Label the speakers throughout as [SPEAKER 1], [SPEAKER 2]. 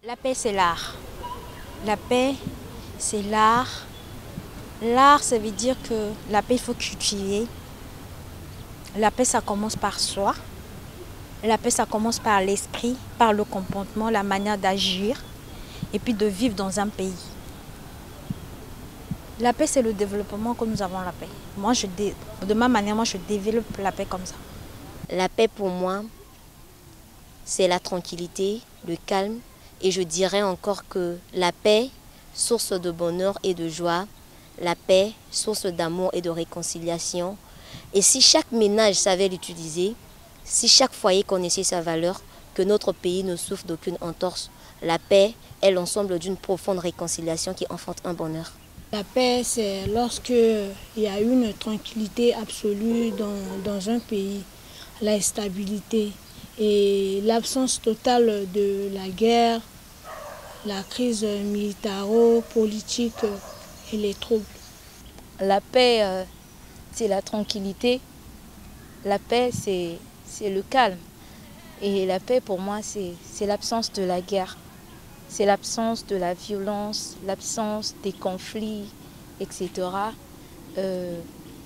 [SPEAKER 1] La paix, c'est l'art. La paix, c'est l'art. L'art, ça veut dire que la paix, il faut cultiver. La paix, ça commence par soi. La paix, ça commence par l'esprit, par le comportement, la manière d'agir et puis de vivre dans un pays. La paix, c'est le développement que nous avons la paix. De ma manière, moi, je développe la paix comme ça.
[SPEAKER 2] La paix, pour moi, c'est la tranquillité, le calme. Et je dirais encore que la paix, source de bonheur et de joie, la paix, source d'amour et de réconciliation. Et si chaque ménage savait l'utiliser, si chaque foyer connaissait sa valeur, que notre pays ne souffre d'aucune entorse, la paix est l'ensemble d'une profonde réconciliation qui enfante un bonheur.
[SPEAKER 3] La paix, c'est lorsqu'il y a une tranquillité absolue dans un pays, la stabilité et l'absence totale de la guerre, la crise militaro-politique et les troubles.
[SPEAKER 4] La paix, c'est la tranquillité. La paix, c'est le calme. Et la paix, pour moi, c'est l'absence de la guerre. C'est l'absence de la violence, l'absence des conflits, etc.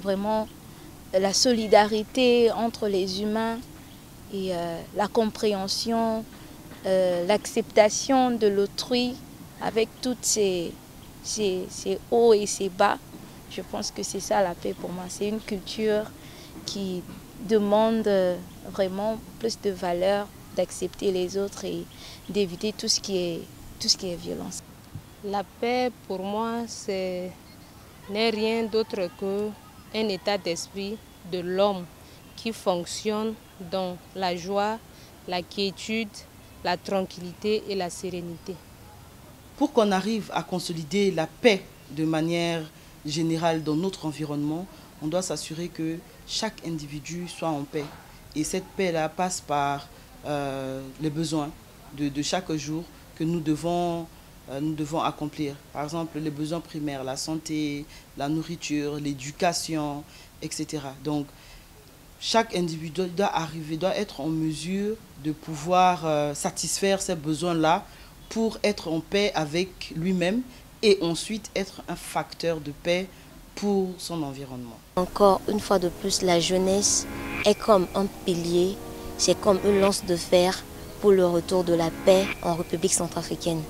[SPEAKER 4] Vraiment, la solidarité entre les humains et la compréhension, l'acceptation de l'autrui avec toutes ces hauts et ces bas. Je pense que c'est ça la paix pour moi. C'est une culture qui demande vraiment plus de valeur, d'accepter les autres et d'éviter tout ce qui est violence.
[SPEAKER 5] La paix pour moi n'est rien d'autre qu'un état d'esprit de l'homme qui fonctionne dans la joie, la quiétude, la tranquillité et la sérénité.
[SPEAKER 6] Pour qu'on arrive à consolider la paix de manière générale dans notre environnement, on doit s'assurer que chaque individu soit en paix. Et cette paix-là passe par les besoins de chaque jour que nous devons accomplir. Par exemple, les besoins primaires, la santé, la nourriture, l'éducation, etc. Donc, chaque individu doit être en mesure de pouvoir satisfaire ces besoins-là pour être en paix avec lui-même et ensuite être un facteur de paix pour son environnement.
[SPEAKER 2] Encore une fois de plus, la jeunesse est comme un pilier, c'est comme une lance de fer pour le retour de la paix en République centrafricaine.